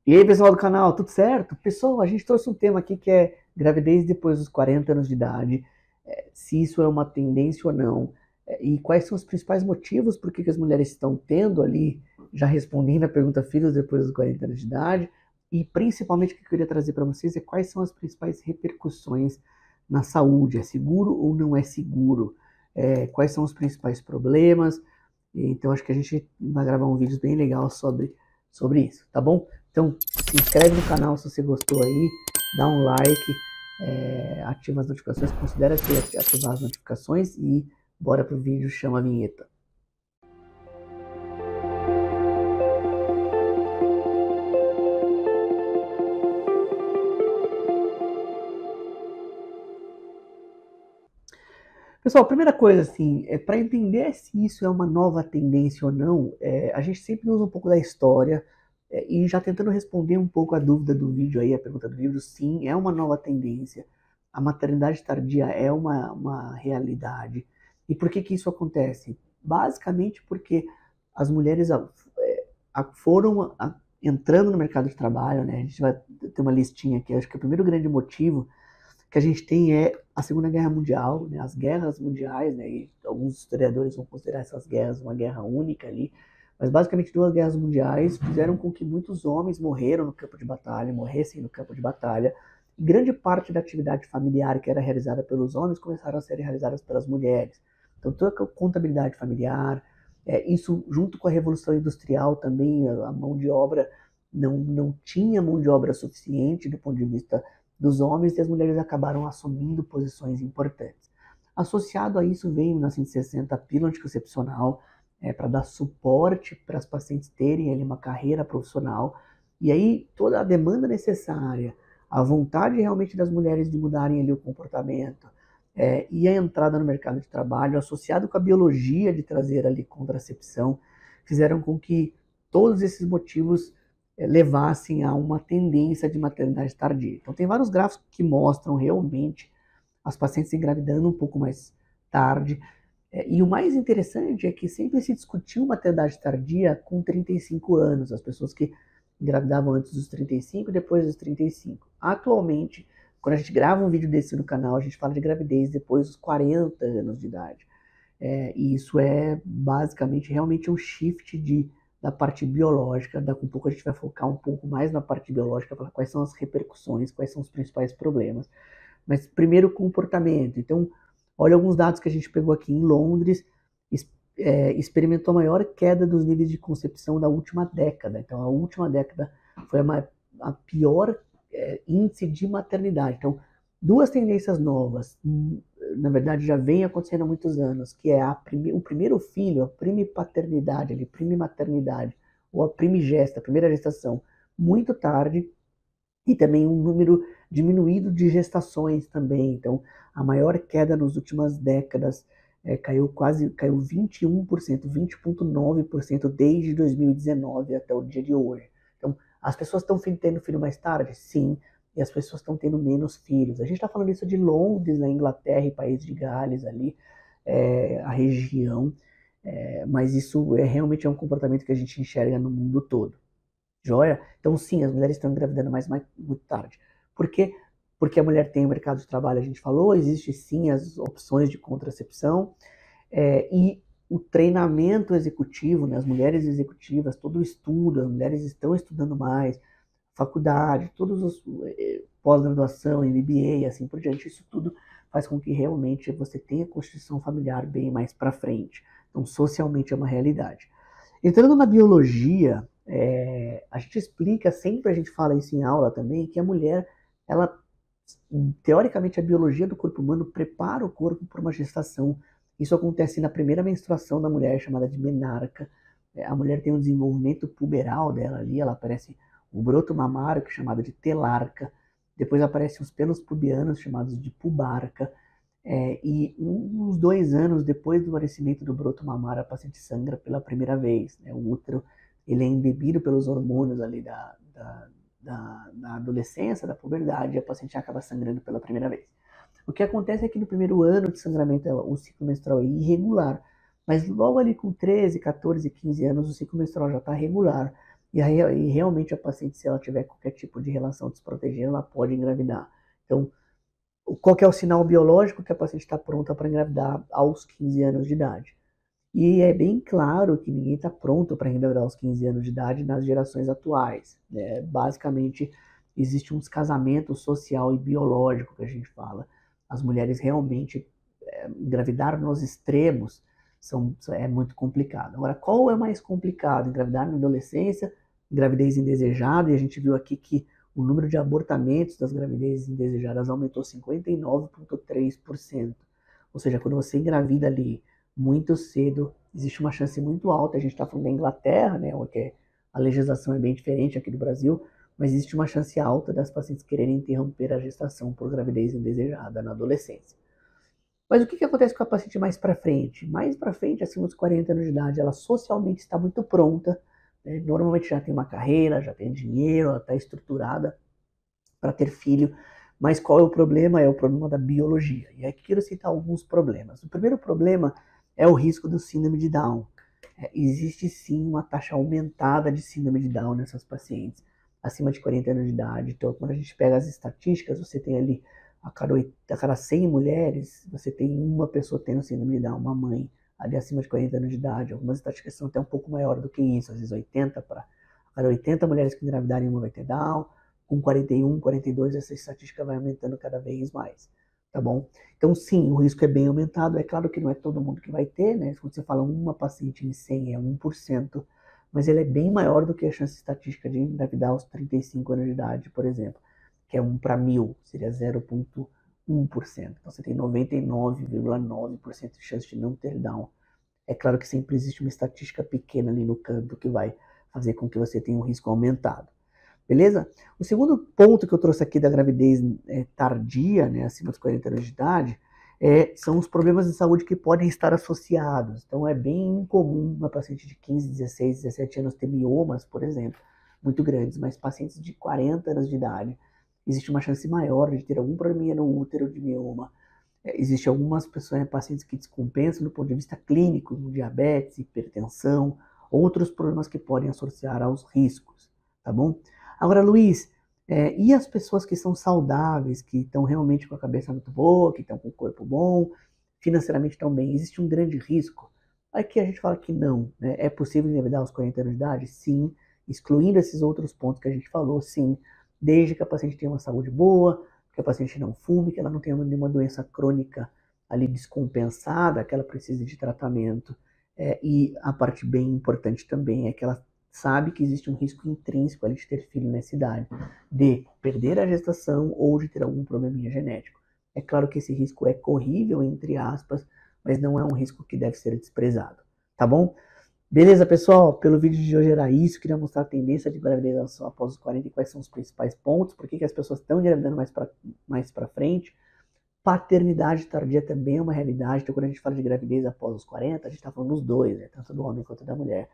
E aí, pessoal do canal, tudo certo? Pessoal, a gente trouxe um tema aqui que é gravidez depois dos 40 anos de idade, se isso é uma tendência ou não, e quais são os principais motivos por que as mulheres estão tendo ali, já respondendo a pergunta filhos depois dos 40 anos de idade, e principalmente o que eu queria trazer para vocês é quais são as principais repercussões na saúde, é seguro ou não é seguro, quais são os principais problemas, então acho que a gente vai gravar um vídeo bem legal sobre isso, tá bom? Então, se inscreve no canal se você gostou aí, dá um like, ativa as notificações, considera ativar as notificações e bora pro vídeo, chama a vinheta. Pessoal, a primeira coisa, assim, para entender se isso é uma nova tendência ou não, a gente sempre usa um pouco da história, e já tentando responder um pouco a dúvida do vídeo aí, a pergunta do livro, sim, é uma nova tendência. A maternidade tardia é uma realidade. E por que isso acontece? Basicamente porque as mulheres foram entrando no mercado de trabalho, né? A gente vai ter uma listinha aqui, acho que o primeiro grande motivo que a gente tem é a Segunda Guerra Mundial, né, as guerras mundiais, né, e alguns historiadores vão considerar essas guerras uma guerra única ali, mas basicamente duas guerras mundiais fizeram com que muitos homens morreram no campo de batalha, morressem no campo de batalha, e grande parte da atividade familiar que era realizada pelos homens começaram a ser realizadas pelas mulheres. Então toda a contabilidade familiar, isso junto com a Revolução Industrial também, a mão de obra não tinha mão de obra suficiente do ponto de vista dos homens, e as mulheres acabaram assumindo posições importantes. Associado a isso veio em 1960 a pílula anticoncepcional, para dar suporte para as pacientes terem ali uma carreira profissional, e aí toda a demanda necessária, a vontade realmente das mulheres de mudarem ali o comportamento, e a entrada no mercado de trabalho, associado com a biologia de trazer ali contracepção, fizeram com que todos esses motivos levassem a uma tendência de maternidade tardia. Então tem vários gráficos que mostram realmente as pacientes engravidando um pouco mais tarde. E o mais interessante é que sempre se discutiu maternidade tardia com 35 anos, as pessoas que engravidavam antes dos 35 e depois dos 35. Atualmente, quando a gente grava um vídeo desse no canal, a gente fala de gravidez depois dos 40 anos de idade. E isso é basicamente realmente um shift da parte biológica. Daqui a pouco a gente vai focar um pouco mais na parte biológica, falar quais são as repercussões, quais são os principais problemas. Mas primeiro, comportamento. Então, olha alguns dados que a gente pegou aqui em Londres, experimentou a maior queda dos níveis de concepção da última década. Então, a última década foi a pior índice de maternidade. Então, duas tendências novas, na verdade já vem acontecendo há muitos anos, que é o primeiro filho, a primipaternidade, a primimaternidade, ou a primigesta, a primeira gestação, muito tarde, e também um número diminuído de gestações também. Então, a maior queda nas últimas décadas caiu 21%, 20,9% desde 2019 até o dia de hoje. Então, as pessoas estão tendo filho mais tarde? Sim, e as pessoas estão tendo menos filhos. A gente está falando isso de Londres, na Inglaterra e País de Gales ali, a região, mas isso realmente é um comportamento que a gente enxerga no mundo todo. Joia? Então, sim, as mulheres estão engravidando mais muito tarde. Por quê? Porque a mulher tem o mercado de trabalho, a gente falou, existe sim as opções de contracepção, e o treinamento executivo, né, as mulheres executivas, todo o estudo, as mulheres estão estudando mais, faculdade, todos os pós-graduação, MBA, assim por diante, isso tudo faz com que realmente você tenha constituição familiar bem mais para frente. Então, socialmente é uma realidade. Entrando na biologia, a gente explica, sempre a gente fala isso em aula também, que a mulher, ela, teoricamente, a biologia do corpo humano prepara o corpo para uma gestação. Isso acontece na primeira menstruação da mulher, chamada de menarca. A mulher tem um desenvolvimento puberal dela ali, ela aparece o broto mamário, que é chamado de telarca, depois aparecem os pelos pubianos, chamados de pubarca, e uns 2 anos depois do aparecimento do broto mamário, a paciente sangra pela primeira vez. Né? O útero ele é embebido pelos hormônios ali da adolescência, da puberdade, e a paciente acaba sangrando pela primeira vez. O que acontece é que no primeiro ano de sangramento o ciclo menstrual é irregular, mas logo ali com 13, 14, 15 anos o ciclo menstrual já está regular. E aí, e realmente a paciente, se ela tiver qualquer tipo de relação desprotegida, ela pode engravidar. Então, qual que é o sinal biológico que a paciente está pronta para engravidar aos 15 anos de idade? E é bem claro que ninguém está pronto para engravidar aos 15 anos de idade nas gerações atuais. Né? Basicamente, existe um descasamento social e biológico que a gente fala. As mulheres realmente engravidar nos extremos é muito complicado. Agora, qual é mais complicado? Engravidar na adolescência, gravidez indesejada, e a gente viu aqui que o número de abortamentos das gravidezes indesejadas aumentou 59,3%. Ou seja, quando você engravida ali muito cedo, existe uma chance muito alta. A gente está falando da Inglaterra, né, onde a legislação é bem diferente aqui do Brasil, mas existe uma chance alta das pacientes quererem interromper a gestação por gravidez indesejada na adolescência. Mas o que acontece com a paciente mais para frente? Mais para frente, acima dos 40 anos de idade, ela socialmente está muito pronta, né? Normalmente já tem uma carreira, já tem dinheiro, ela está estruturada para ter filho. Mas qual é o problema? É o problema da biologia. E aqui eu quero citar alguns problemas. O primeiro problema é o risco do síndrome de Down. Existe sim uma taxa aumentada de síndrome de Down nessas pacientes acima de 40 anos de idade. Então, quando a gente pega as estatísticas, você tem ali a cada 100 mulheres, você tem uma pessoa tendo síndrome de Down, uma mãe ali acima de 40 anos de idade. Algumas estatísticas são até um pouco maior do que isso, às vezes 80 para cada 80 mulheres que engravidarem, uma vai ter Down. Com 41, 42, essa estatística vai aumentando cada vez mais, tá bom? Então, sim, o risco é bem aumentado. É claro que não é todo mundo que vai ter, né? Quando você fala uma paciente em 100 é 1%, mas ele é bem maior do que a chance estatística de engravidar aos 35 anos de idade, por exemplo, que é 1 para 1000, seria 0,1%. Então, você tem 99,9% de chance de não ter Down. É claro que sempre existe uma estatística pequena ali no canto que vai fazer com que você tenha um risco aumentado. Beleza? O segundo ponto que eu trouxe aqui da gravidez tardia, né, acima dos 40 anos de idade, são os problemas de saúde que podem estar associados. Então, é bem comum uma paciente de 15, 16, 17 anos ter miomas, por exemplo, muito grandes, mas pacientes de 40 anos de idade, existe uma chance maior de ter algum probleminha no útero de mioma. Existem algumas pessoas, pacientes que descompensam do ponto de vista clínico, diabetes, hipertensão, outros problemas que podem associar aos riscos, tá bom? Agora, Luiz, e as pessoas que são saudáveis, que estão realmente com a cabeça muito boa, que estão com o corpo bom, financeiramente estão bem, existe um grande risco? Aqui a gente fala que não, né? É possível engravidar aos 40 anos de idade? Sim, excluindo esses outros pontos que a gente falou, sim, desde que a paciente tenha uma saúde boa, que a paciente não fume, que ela não tenha nenhuma doença crônica ali descompensada, que ela precise de tratamento. E a parte bem importante também é que ela sabe que existe um risco intrínseco ali de ter filho nessa idade, de perder a gestação ou de ter algum probleminha genético. É claro que esse risco é corrível, entre aspas, mas não é um risco que deve ser desprezado, tá bom? Beleza, pessoal? Pelo vídeo de hoje era isso. Queria mostrar a tendência de gravidez após os 40 e quais são os principais pontos, por que as pessoas estão engravidando mais para frente. Paternidade tardia também é uma realidade. Então, quando a gente fala de gravidez após os 40, a gente está falando dos dois, né? Tanto do homem quanto da mulher.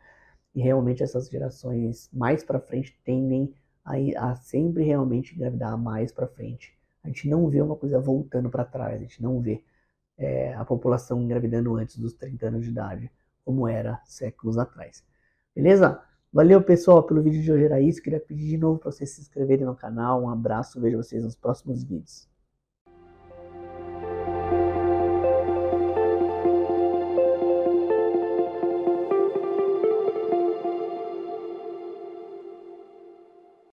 E realmente essas gerações mais para frente tendem a sempre realmente engravidar mais para frente. A gente não vê uma coisa voltando para trás, a gente não vê a população engravidando antes dos 30 anos de idade, como era séculos atrás. Beleza? Valeu, pessoal, pelo vídeo de hoje era isso. Queria pedir de novo para vocês se inscreverem no canal. Um abraço, vejo vocês nos próximos vídeos.